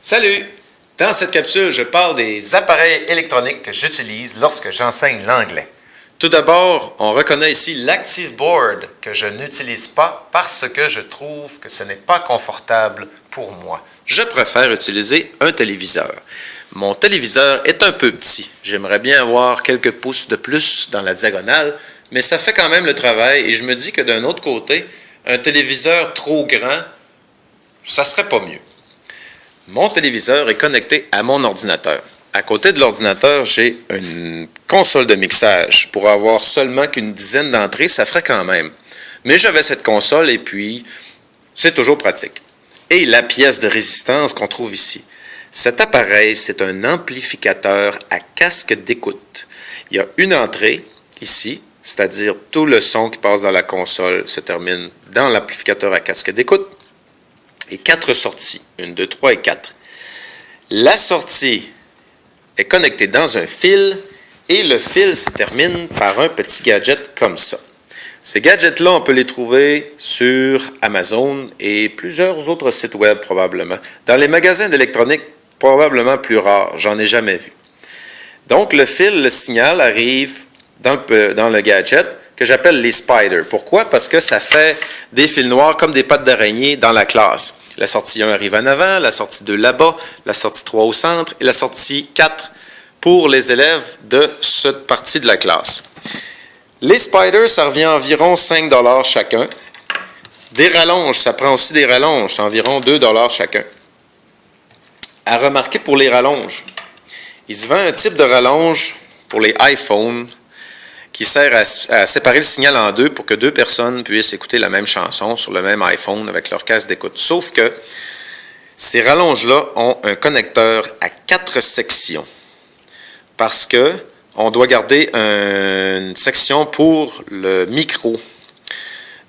Salut! Dans cette capsule, je parle des appareils électroniques que j'utilise lorsque j'enseigne l'anglais. Tout d'abord, on reconnaît ici l'ActiveBoard que je n'utilise pas parce que je trouve que ce n'est pas confortable pour moi. Je préfère utiliser un téléviseur. Mon téléviseur est un peu petit. J'aimerais bien avoir quelques pouces de plus dans la diagonale, mais ça fait quand même le travail et je me dis que d'un autre côté, un téléviseur trop grand, ça serait pas mieux. Mon téléviseur est connecté à mon ordinateur. À côté de l'ordinateur, j'ai une console de mixage. Pour avoir seulement qu'une dizaine d'entrées, ça ferait quand même. Mais j'avais cette console et puis c'est toujours pratique. Et la pièce de résistance qu'on trouve ici. Cet appareil, c'est un amplificateur à casque d'écoute. Il y a une entrée ici, c'est-à-dire tout le son qui passe dans la console se termine dans l'amplificateur à casque d'écoute. Et 4 sorties, 1, 2, 3 et 4. La sortie est connectée dans un fil et le fil se termine par un petit gadget comme ça. Ces gadgets-là, on peut les trouver sur Amazon et plusieurs autres sites web probablement. Dans les magasins d'électronique, probablement plus rares, j'en ai jamais vu. Donc le fil, le signal arrive dans le gadget que j'appelle les spiders. Pourquoi? Parce que ça fait des fils noirs comme des pattes d'araignée dans la classe. La sortie 1 arrive en avant, la sortie 2 là-bas, la sortie 3 au centre et la sortie 4 pour les élèves de cette partie de la classe. Les spiders, ça revient à environ 5 $ chacun. Des rallonges, ça prend aussi des rallonges, c'est environ 2 $ chacun. À remarquer pour les rallonges, il se vend un type de rallonge pour les iPhones qui sert à séparer le signal en deux pour que deux personnes puissent écouter la même chanson sur le même iPhone avec leur casque d'écoute. Sauf que ces rallonges-là ont un connecteur à 4 sections parce que on doit garder une section pour le micro.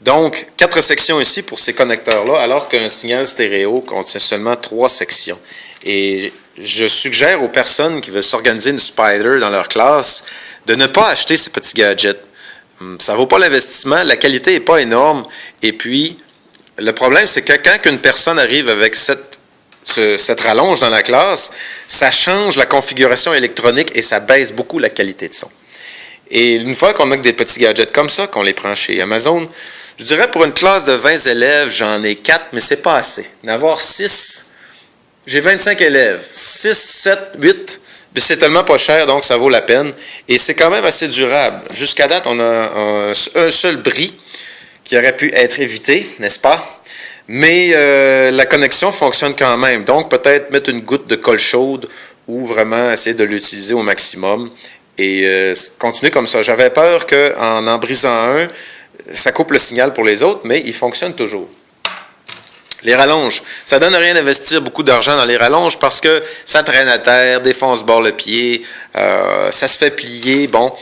Donc, 4 sections ici pour ces connecteurs-là, alors qu'un signal stéréo contient seulement 3 sections. Et je suggère aux personnes qui veulent s'organiser une spider dans leur classe de ne pas acheter ces petits gadgets. Ça ne vaut pas l'investissement, la qualité n'est pas énorme. Et puis, le problème, c'est que quand une personne arrive avec cette rallonge dans la classe, ça change la configuration électronique et ça baisse beaucoup la qualité de son. Et une fois qu'on a des petits gadgets comme ça, qu'on les prend chez Amazon, je dirais pour une classe de 20 élèves, j'en ai 4, mais c'est pas assez. D'avoir 6, j'ai 25 élèves, 6, 7, 8, c'est tellement pas cher, donc ça vaut la peine. Et c'est quand même assez durable. Jusqu'à date, on a un seul bris qui aurait pu être évité, n'est-ce pas? Mais la connexion fonctionne quand même. Donc, peut-être mettre une goutte de colle chaude ou vraiment essayer de l'utiliser au maximum et continuer comme ça. J'avais peur qu'en brisant un, ça coupe le signal pour les autres, mais il fonctionne toujours. Les rallonges, ça ne donne rien d'investir beaucoup d'argent dans les rallonges parce que ça traîne à terre, des fois on se barre le pied, ça se fait plier, bon.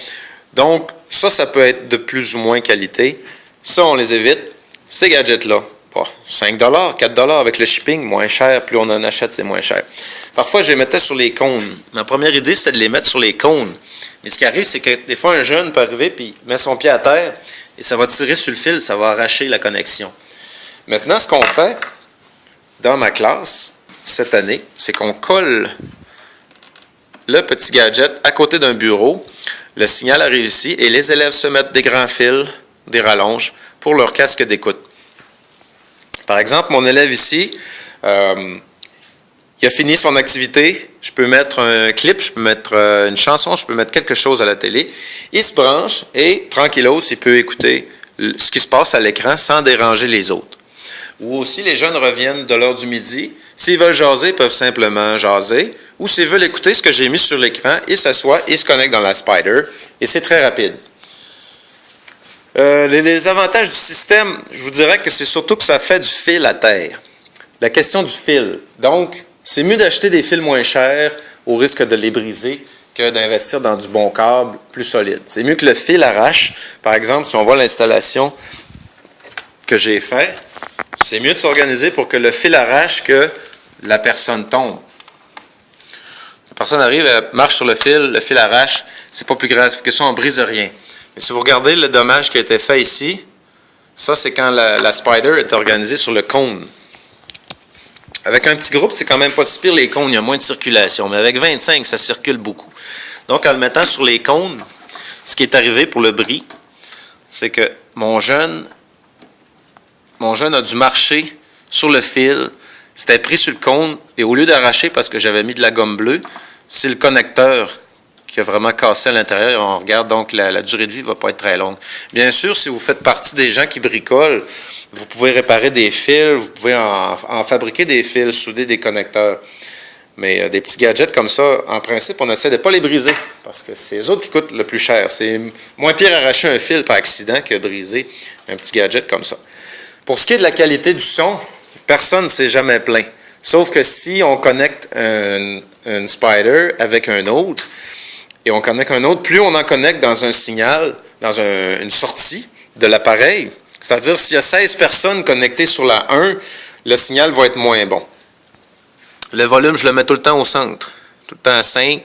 Donc, ça peut être de plus ou moins qualité. Ça, on les évite. Ces gadgets-là, 5 $, 4 $ avec le shipping, moins cher, plus on en achète, c'est moins cher. Parfois, je les mettais sur les cônes. Ma première idée, c'était de les mettre sur les cônes. Mais ce qui arrive, c'est que des fois, un jeune peut arriver puis il met son pied à terre et ça va tirer sur le fil, ça va arracher la connexion. Maintenant, ce qu'on fait dans ma classe cette année, c'est qu'on colle le petit gadget à côté d'un bureau. Le signal arrive ici et les élèves se mettent des grands fils, des rallonges pour leur casque d'écoute. Par exemple, mon élève ici, il a fini son activité. Je peux mettre un clip, je peux mettre une chanson, je peux mettre quelque chose à la télé. Il se branche et tranquillos, il peut écouter ce qui se passe à l'écran sans déranger les autres. Ou aussi, les jeunes reviennent de l'heure du midi. S'ils veulent jaser, ils peuvent simplement jaser. Ou s'ils veulent écouter ce que j'ai mis sur l'écran, ils s'assoient, ils se connectent dans la Spider. Et c'est très rapide. Les avantages du système, je vous dirais que c'est surtout que ça fait du fil à terre. La question du fil. Donc, c'est mieux d'acheter des fils moins chers au risque de les briser que d'investir dans du bon câble plus solide. C'est mieux que le fil arrache. Par exemple, si on voit l'installation que j'ai faite, c'est mieux de s'organiser pour que le fil arrache que la personne tombe. La personne arrive, elle marche sur le fil arrache, c'est pas plus grave que ça, on ne brise rien. Mais si vous regardez le dommage qui a été fait ici, ça c'est quand la spider est organisée sur le cône. Avec un petit groupe, c'est quand même pas si pire les cônes, il y a moins de circulation. Mais avec 25, ça circule beaucoup. Donc, en le mettant sur les cônes, ce qui est arrivé pour le bris, c'est que mon jeune a dû marcher sur le fil. C'était pris sur le cône et au lieu d'arracher parce que j'avais mis de la gomme bleue, c'est le connecteur qui a vraiment cassé à l'intérieur. On regarde donc la durée de vie ne va pas être très longue. Bien sûr, si vous faites partie des gens qui bricolent, vous pouvez réparer des fils, vous pouvez en fabriquer des fils, souder des connecteurs. Mais des petits gadgets comme ça, en principe, on essaie de ne pas les briser parce que c'est eux autres qui coûtent le plus cher. C'est moins pire arracher un fil par accident que briser un petit gadget comme ça. Pour ce qui est de la qualité du son, personne ne s'est jamais plaint. Sauf que si on connecte un Spider avec un autre, et on connecte un autre, plus on en connecte dans un signal, dans une sortie de l'appareil, c'est-à-dire s'il y a 16 personnes connectées sur la 1, le signal va être moins bon. Le volume, je le mets tout le temps au centre, tout le temps à 5,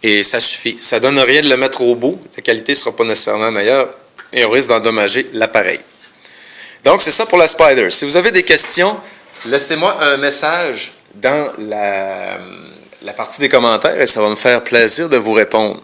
et ça suffit. Ça ne donne rien de le mettre au bout, la qualité ne sera pas nécessairement meilleure, et on risque d'endommager l'appareil. Donc, c'est ça pour la Spider. Si vous avez des questions, laissez-moi un message dans la partie des commentaires et ça va me faire plaisir de vous répondre.